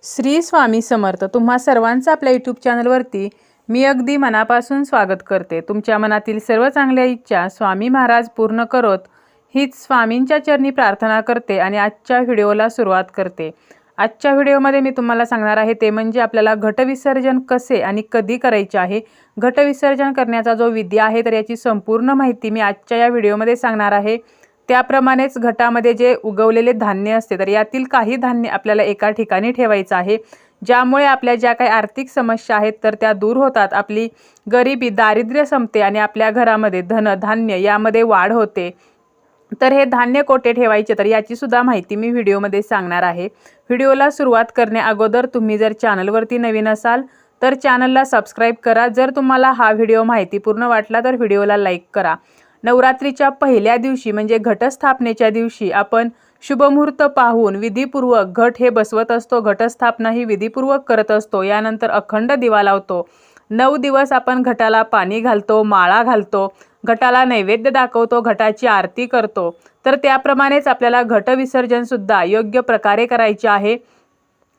श्री स्वामी समर्थ. तुम्हा सर्वांचं आपल्या यूट्यूब चॅनलवरती मी अगदी मनापासून स्वागत करते. तुमच्या मनातील सर्व चांगल्या इच्छा स्वामी महाराज पूर्ण करोत हीच स्वामींच्या चरणी प्रार्थना करते आणि आजच्या व्हिडिओला सुरुवात करते. आजच्या व्हिडिओमध्ये मी तुम्हाला सांगणार आहे ते म्हणजे आपल्याला घटविसर्जन कसे आणि कधी करायचे आहे. घटविसर्जन करण्याचा जो विधी आहे तर याची संपूर्ण माहिती मी आजच्या या व्हिडिओमध्ये सांगणार आहे. त्याप्रमाणेच घटामध्ये जे उगवलेले धान्य असते तर यातील काही धान्य आपल्याला एका ठिकाणी ठेवायचं आहे, ज्यामुळे आपल्या ज्या काही आर्थिक समस्या आहेत तर त्या दूर होतात, आपली गरिबी दारिद्र्य संपते आणि आपल्या घरामध्ये धन धान्य यामध्ये वाढ होते. तर हे धान्य कोठे ठेवायचे तर याची सुद्धा माहिती मी व्हिडिओमध्ये सांगणार आहे. व्हिडिओला सुरुवात करण्या अगोदर तुम्ही जर चॅनलवरती नवीन असाल तर चॅनलला सबस्क्राईब करा. जर तुम्हाला हा व्हिडिओ माहितीपूर्ण वाटला तर व्हिडिओला लाईक करा. नवरात्रीच्या पहिल्या दिवशी म्हणजे घटस्थापनेच्या दिवशी आपण शुभमुहूर्त पाहून विधीपूर्वक घट हे बसवत असतो. घटस्थापना ही विधीपूर्वक करत असतो. यानंतर अखंड दिवा लावतो. 9 दिवस आपण घटाला पाणी घालतो, माळा घालतो, घटाला नैवेद्य दाखवतो, घटाची आरती करतो. तर त्याप्रमाणेच आपल्याला घटविसर्जन सुद्धा योग्य प्रकारे करायचे आहे.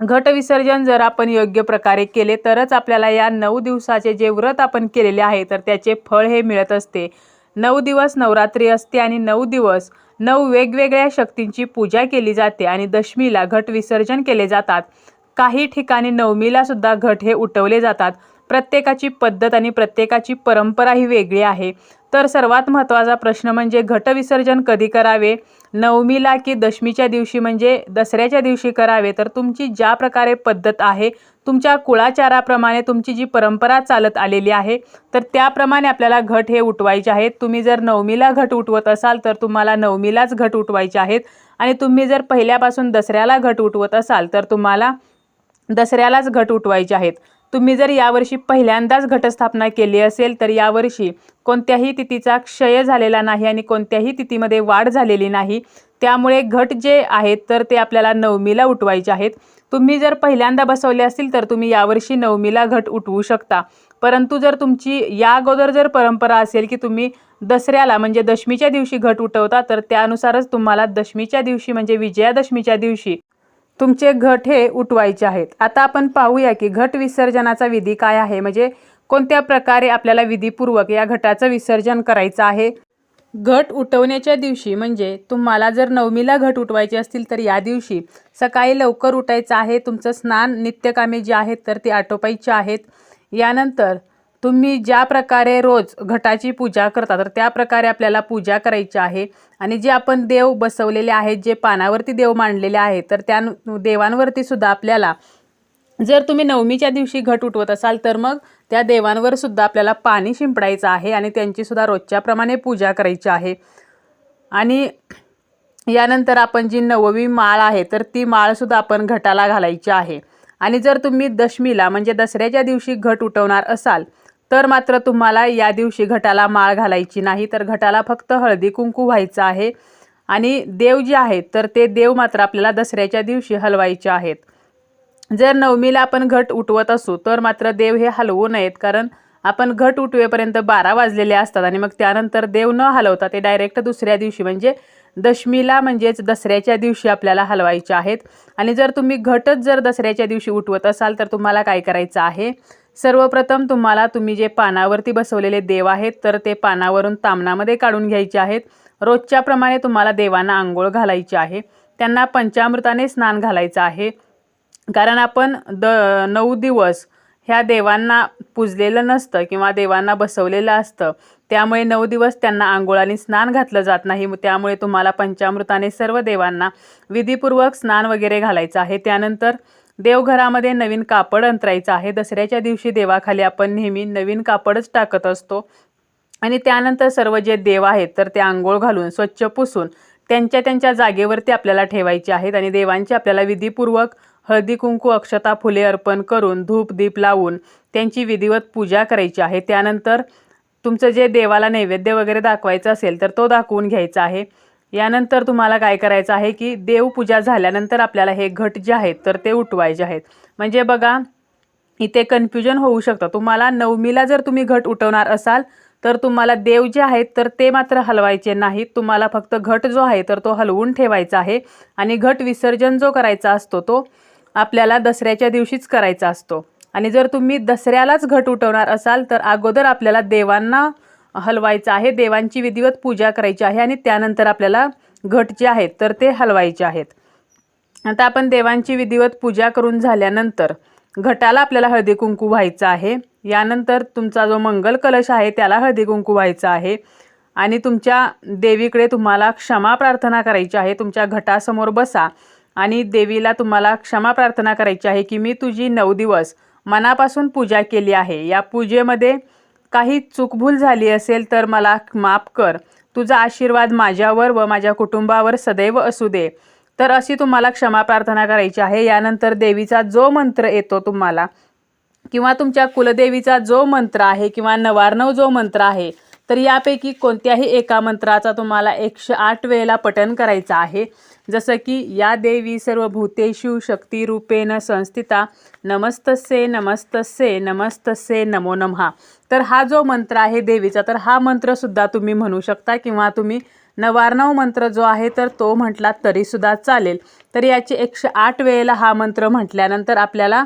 घटविसर्जन जर आपण योग्य प्रकारे केले तरच आपल्याला या 9 दिवसाचे जे व्रत आपण केलेले आहे तर त्याचे फळ हे मिळत असते. 9 दिवस नवरात्री असते आणि 9 दिवस 9 वेगवेगळ्या शक्तींची पूजा केली जाते आणि दशमीला घट विसर्जन केले जातात. काही ठिकाणी नवमीला सुद्धा घट हे उठवले जातात. प्रत्येकाची पद्धत आणि प्रत्येकाची परंपरा ही वेगळी आहे. तर सर्वात महत्त्वाचा प्रश्न म्हणजे घट विसर्जन कधी करावे, नवमीला की दशमीच्या दिवशी म्हणजे दसऱ्याच्या दिवशी करावे. तर तुमची ज्या प्रकारे पद्धत आहे, तुमच्या कुळाचाराप्रमाणे तुमची जी परंपरा चालत आलेली आहे तर त्याप्रमाणे आपल्याला घट हे उठवायचे आहेत. तुम्ही जर नवमीला घट उठवत असाल तर तुम्हाला नवमीलाच घट उठवायचे आहेत आणि तुम्ही जर पहिल्यापासून दसऱ्याला घट उठवत असाल तर तुम्हाला दसऱ्यालाच घट उठवायचे आहेत. तुम्ही जर यावर्षी पहिल्यांदाच घटस्थापना केली असेल तर यावर्षी कोणत्याही तिथीचा क्षय झालेला नाही आणि कोणत्याही तिथीमध्ये वाढ झालेली नाही. त्यामुळे घट जे आहेत तर ते आपल्याला नवमीला उठवायचे आहेत. तुम्ही जर पहिल्यांदा बसवले असतील तर तुम्ही यावर्षी नवमीला घट उठवू शकता. परंतु जर तुमची या अगोदर जर परंपरा असेल की तुम्ही दसऱ्याला म्हणजे दशमीच्या दिवशी घट उठवता तर त्यानुसारच तुम्हाला दशमीच्या दिवशी म्हणजे विजयादशमीच्या दिवशी तुमचे घट हे उठवायचे आहेत. आता आपण पाहूया की घट विसर्जनाचा विधी काय आहे, म्हणजे कोणत्या प्रकारे आपल्याला विधीपूर्वक या घटाचं विसर्जन करायचं आहे. घट उठवण्याच्या दिवशी म्हणजे तुम्हाला जर नवमीला घट उठवायचे असतील तर या दिवशी सकाळी लवकर उठायचं आहे. तुमचं स्नान नित्यकामे जे आहेत तर ते आटोपायचे आहेत. यानंतर तुम्ही ज्या प्रकारे रोज घटाची पूजा करता तर त्या प्रकारे आपल्याला पूजा करायची आहे. आणि जे आपण देव बसवलेले आहेत, जे पानावरती देव मांडलेले आहेत तर त्या देवांवरती सुद्धा आपल्याला जर तुम्ही नवमीच्या दिवशी घट उठवत असाल तर मग त्या देवांवर सुद्धा आपल्याला पाणी शिंपडायचं आहे आणि त्यांची सुद्धा रोजच्याप्रमाणे पूजा करायची आहे. आणि यानंतर आपण जी 9वी माळ आहे तर ती माळसुद्धा आपण घटाला घालायची आहे. आणि जर तुम्ही दशमीला म्हणजे दसऱ्याच्या दिवशी घट उठवणार असाल तर मात्र तुम्हाला या दिवशी घटाला माळ घालायची नाही, तर घटाला फक्त हळदी कुंकू व्हायचं आहे. आणि देव जे आहेत तर ते देव मात्र आपल्याला दसऱ्याच्या दिवशी हलवायचे आहेत. जर नवमीला आपण घट उठवत असू तर मात्र देव हे हलवू नयेत, कारण आपण घट उठवेपर्यंत 12 वाजलेले असतात आणि मग त्यानंतर देव न हलवता ते डायरेक्ट दुसऱ्या दिवशी म्हणजे दशमीला म्हणजेच दसऱ्याच्या दिवशी आपल्याला हलवायचे आहेत. आणि जर तुम्ही घटच जर दसऱ्याच्या दिवशी उठवत असाल तर तुम्हाला काय करायचं आहे, सर्वप्रथम तुम्ही जे पानावरती बसवलेले देव आहेत तर ते पानावरून तामणामध्ये काढून घ्यायचे आहेत. रोजच्याप्रमाणे तुम्हाला देवांना आंघोळ घालायची आहे. त्यांना पंचामृताने स्नान घालायचं आहे, कारण आपण 9 दिवस ह्या देवांना पूजलेलं नसतं किंवा देवांना बसवलेलं असतं. त्यामुळे 9 दिवस त्यांना आंघोळ आणि स्नान घातलं जात नाही. त्यामुळे तुम्हाला पंचामृताने सर्व देवांना विधीपूर्वक स्नान वगैरे घालायचं आहे. त्यानंतर देवघरामध्ये नवीन कापड अंतरायचं आहे. दसऱ्याच्या दिवशी देवाखाली आपण नेहमी नवीन कापडच टाकत असतो. आणि त्यानंतर सर्व जे देव आहेत तर ते आंघोळ घालून स्वच्छ पुसून त्यांच्या त्यांच्या जागेवरती आपल्याला ठेवायचे आहेत. आणि देवांची आपल्याला विधीपूर्वक हळदी कुंकू अक्षता फुले अर्पण करून धूप दीप लावून त्यांची विधिवत पूजा करायची आहे. त्यानंतर तुमचं जे देवाला नैवेद्य वगैरे दाखवायचं असेल तर तो दाखवून घ्यायचा आहे. यानंतर तुम्हाला काय करायचं आहे की देवपूजा झाल्यानंतर आपल्याला हे घट जे आहेत तर ते उठवायचे आहेत. म्हणजे बघा इथे कन्फ्युजन होऊ शकतं. तुम्हाला नवमीला जर तुम्ही घट उठवणार असाल तर तुम्हाला देव जे आहेत तर ते मात्र हलवायचे नाहीत. तुम्हाला फक्त घट जो आहे तर तो हलवून ठेवायचा आहे. आणि घट विसर्जन जो करायचा असतो तो आपल्याला दसऱ्याच्या दिवशीच करायचा असतो. आणि जर तुम्ही दसऱ्यालाच घट उठवणार असाल तर अगोदर आपल्याला देवांना हलवायचं आहे, देवांची विधिवत पूजा करायची आहे आणि त्यानंतर आपल्याला घट जे आहेत तर ते हलवायचे आहेत. आता आपण देवांची विधिवत पूजा करून झाल्यानंतर घटाला आपल्याला हळदी कुंकू व्हायचं आहे. यानंतर तुमचा जो मंगल कलश आहे त्याला हळदी कुंकू व्हायचं आहे आणि तुमच्या देवीकडे तुम्हाला क्षमा प्रार्थना करायची आहे. तुमच्या घटासमोर बसा आणि देवीला तुम्हाला क्षमा प्रार्थना करायची आहे की मी तुझी 9 दिवस मनापासून पूजा केली आहे. या पूजेमध्ये काही चूकभूल झाली असेल तर मला माफ कर. तुझा आशीर्वाद माझ्यावर व माझ्या कुटुंबावर सदैव असू दे. तर अशी तुम्हाला क्षमा प्रार्थना करायची आहे. यानंतर देवीचा जो मंत्र येतो तुम्हाला किंवा तुमच्या कुलदेवीचा जो मंत्र आहे किंवा नवार्णव जो मंत्र आहे तर यापैकी कोणत्याही एका मंत्राचा तुम्हाला 108 वेळेला पठण करायचा आहे. जसं की या देवी सर्वभूतेषु शक्तिरूपेण संस्थिता नमस्तस्ये नमस्तस्ये नमस्तस्ये नमो नमः. तर हा जो मंत्र आहे देवीचा तर हा मंत्रसुद्धा तुम्ही म्हणू शकता किंवा तुम्ही नवार्णव मंत्र जो आहे तर तो म्हटला तरीसुद्धा चालेल. तर याचे 108 वेळेला हा मंत्र म्हटल्यानंतर आपल्याला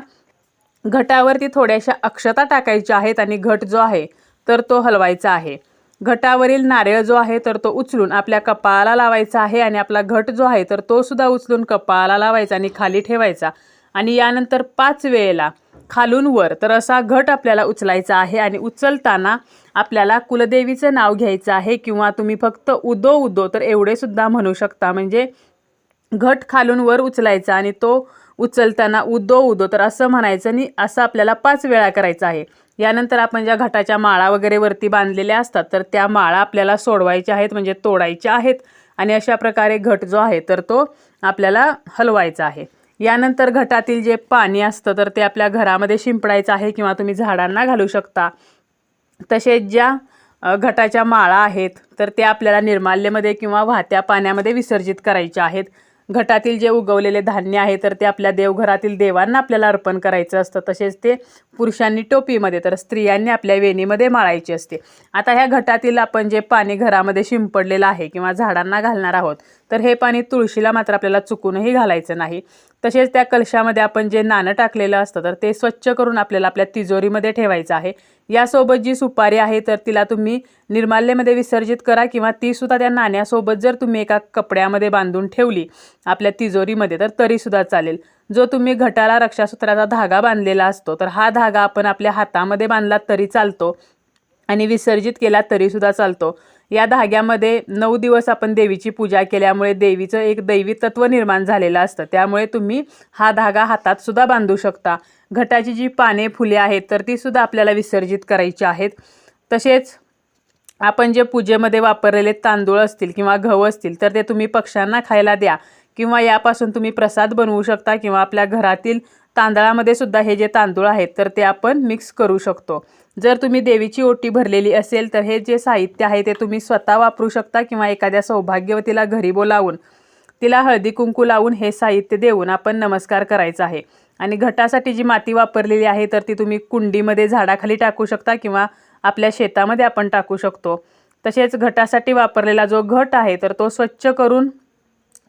घटावरती थोड्याशा अक्षता टाकायच्या आहेत आणि घट जो आहे तर तो हलवायचा आहे. घटावरील नारळ जो आहे तर तो उचलून आपल्या कपाळाला लावायचा आहे आणि आपला घट जो आहे तर तो सुद्धा उचलून कपाळाला लावायचा आणि खाली ठेवायचा आणि यानंतर 5 वेळेला खालून वर तर असा घट आपल्याला उचलायचा आहे. आणि उचलताना आपल्याला कुलदेवीचं नाव घ्यायचं आहे किंवा तुम्ही फक्त उदो उदो तर एवढे सुद्धा म्हणू शकता. म्हणजे घट खालून वर उचलायचा आणि तो उचलताना उदो उदो तर असं म्हणायचं आणि असं आपल्याला 5 वेळा करायचं आहे. यानंतर आपण ज्या घटाच्या माळा वगैरे वरती बांधलेल्या असतात तर त्या माळा आपल्याला सोडवायच्या आहेत म्हणजे तोडायच्या आहेत आणि अशा प्रकारे घट जो आहे तर तो आपल्याला हलवायचा आहे. यानंतर घटातील जे पाणी असतं तर ते आपल्या घरामध्ये शिंपडायचं आहे किंवा तुम्ही झाडांना घालू शकता. तसेच ज्या घटाच्या माळा आहेत तर त्या आपल्याला निर्माल्यमध्ये किंवा वाहत्या पाण्यामध्ये विसर्जित करायच्या आहेत. घटातील जे उगवलेले धान्य आहे तर ते आपल्या देवघरातील देवांना आपल्याला अर्पण करायचं असतं. तसेच ते पुरुषांनी टोपीमध्ये तर स्त्रियांनी आपल्या वेणीमध्ये माळायचे असते. आता ह्या घटातील आपण जे पाणी घरामध्ये शिंपडलेलं आहे किंवा झाडांना घालणार आहोत तर हे पाणी तुळशीला मात्र आपल्याला चुकूनही घालायचं नाही. तसेच त्या कलशामध्ये आपण जे नाणं टाकलेलं असतं तर ते स्वच्छ करून आपल्याला आपल्या तिजोरीमध्ये ठेवायचं आहे. यासोबत जी सुपारी आहे तर तिला तुम्ही निर्माल्यमध्ये विसर्जित करा किंवा ती सुद्धा त्या नाण्यासोबत जर तुम्ही एका कपड्यामध्ये बांधून ठेवली आपल्या तिजोरीमध्ये तर तरीसुद्धा चालेल. जो तुम्ही घटाला रक्षासूत्राचा धागा बांधलेला असतो तर हा धागा आपण आपल्या हातामध्ये बांधला तरी चालतो आणि विसर्जित केला तरीसुद्धा चालतो. या धाग्यामध्ये 9 दिवस आपण देवीची पूजा केल्यामुळे देवीचं एक दैवी तत्व निर्माण झालेलं असतं. त्यामुळे तुम्ही हा धागा हातात सुद्धा बांधू शकता. घटाची जी पाने फुले आहेत तर ती सुद्धा आपल्याला विसर्जित करायची आहेत. तसेच आपण जे पूजेमध्ये वापरलेले तांदूळ असतील किंवा गहू असतील तर ते तुम्ही पक्ष्यांना खायला द्या किंवा यापासून तुम्ही प्रसाद बनवू शकता किंवा आपल्या घरातील तांदळामध्ये सुद्धा हे जे तांदूळ आहेत तर ते आपण मिक्स करू शकतो. जर तुम्ही देवीची ओटी भरलेली असेल तर हे जे साहित्य आहे ते तुम्ही स्वतः वापरू शकता किंवा एखाद्या सौभाग्यवतीला घरी बोलावून तिला हळदी कुंकू लावून हे साहित्य देऊन आपण नमस्कार करायचा आहे. आणि घटासाठी जी माती वापरलेली आहे तर ती तुम्ही कुंडीमध्ये झाडाखाली टाकू शकता किंवा आपल्या शेतामध्ये आपण टाकू शकतो. तसेच घटासाठी वापरलेला जो घट आहे तर तो स्वच्छ करून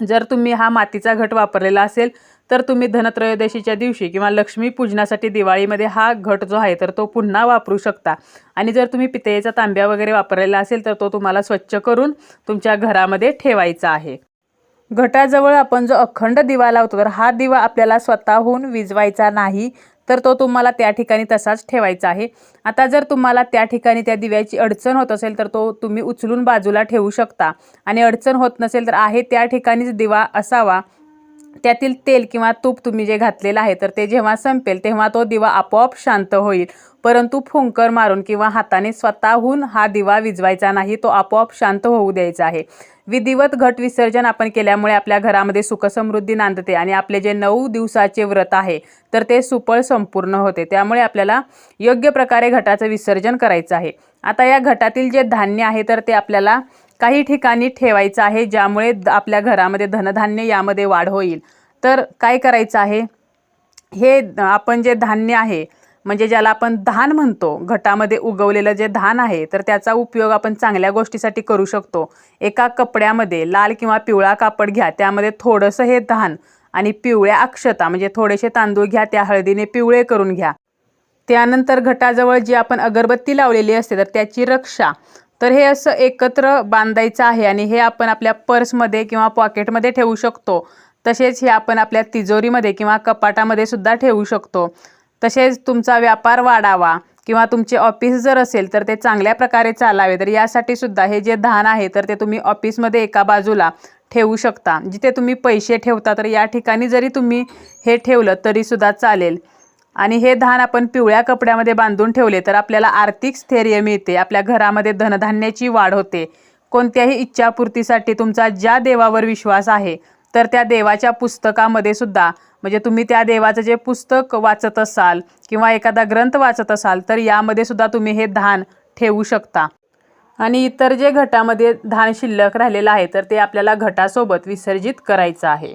जर तुम्ही हा मातीचा घट वापरलेला असेल तर तुम्ही धनत्रयोदशीच्या दिवशी किंवा लक्ष्मी पूजनासाठी दिवाळीमध्ये हा घट जो आहे तर तो पुन्हा वापरू शकता. आणि जर तुम्ही पितळेचा तांब्या वगैरे वापरलेला असेल तर तो तुम्हाला स्वच्छ करून तुमच्या घरामध्ये ठेवायचा आहे. घटाजवळ आपण जो अखंड दिवा लावतो तर हा दिवा आपल्याला स्वतःहून विझवायचा नाही तर तो तुम्हाला त्या ठिकाणी तसाच ठेवायचा आहे. आता जर तुम्हाला त्या ठिकाणी त्या दिव्याची अडचण होत असेल तर तो तुम्ही उचलून बाजूला ठेवू शकता आणि अडचण होत नसेल तर आहे त्या ठिकाणीच दिवा असावा. त्यातील तेल किंवा तूप तुम्ही जे घातलेलं आहे तर ते जेव्हा संपेल तेव्हा तो दिवा आपोआप शांत होईल. परंतु फुंकर मारून किंवा हाताने स्वतःहून हा दिवा विझवायचा नाही, तो आपोआप शांत होऊ द्यायचा आहे. विधिवत घट विसर्जन आपण केल्यामुळे आपल्या घरामध्ये सुखसमृद्धी नांदते आणि आपले जे 9 दिवसाचे व्रत आहे तर ते सुफळ संपूर्ण होते. त्यामुळे आपल्याला योग्य प्रकारे घटाचं विसर्जन करायचं आहे. आता या घटातील जे धान्य आहे तर ते आपल्याला काही ठिकाणी ठेवायचं आहे ज्यामुळे आपल्या घरामध्ये धनधान्य यामध्ये वाढ होईल. तर काय करायचं आहे, हे आपण जे धान्य आहे म्हणजे ज्याला आपण धान म्हणतो, घटामध्ये उगवलेलं जे धान आहे तर त्याचा उपयोग आपण चांगल्या गोष्टीसाठी करू शकतो. एका कपड्यामध्ये लाल किंवा पिवळा कापड घ्या, त्यामध्ये थोडंसं हे धान आणि पिवळ्या अक्षता म्हणजे थोडेसे तांदूळ घ्या, त्या हळदीने पिवळे करून घ्या। त्यानंतर घटाजवळ जी आपण अगरबत्ती लावलेली असते तर त्याची रक्षा, तर हे असं एकत्र बांधायचं आहे आणि हे आपण आपल्या पर्समध्ये किंवा पॉकेटमध्ये ठेवू शकतो। तसेच हे आपण आपल्या तिजोरीमध्ये किंवा कपाटामध्ये सुद्धा ठेवू शकतो। तसेच तुमचा व्यापार वाढावा किंवा तुमचे ऑफिस जर असेल तर ते चांगल्या प्रकारे चालावे, तर यासाठी सुद्धा हे जे धान आहे तर ते तुम्ही ऑफिसमध्ये एका बाजूला ठेवू शकता। जिथे तुम्ही पैसे ठेवता तर या ठिकाणी जरी तुम्ही हे ठेवलं तरी सुद्धा चालेल। आणि हे धान आपण पिवळ्या कपड्यामध्ये बांधून ठेवले तर आपल्याला आर्थिक स्थैर्य मिळते, आपल्या घरामध्ये धनधान्याची वाढ होते। कोणत्याही इच्छापूर्तीसाठी तुमचा ज्या देवावर विश्वास आहे तर त्या देवाच्या पुस्तकामध्ये सुद्धा, म्हणजे तुम्ही त्या देवाचं जे पुस्तक वाचत असाल किंवा एखादा ग्रंथ वाचत असाल तर यामध्ये सुद्धा तुम्ही हे धान ठेवू शकता। आणि इतर जे घटामध्ये धान शिल्लक राहिलेलं आहे तर ते आपल्याला घटासोबत विसर्जित करायचं आहे।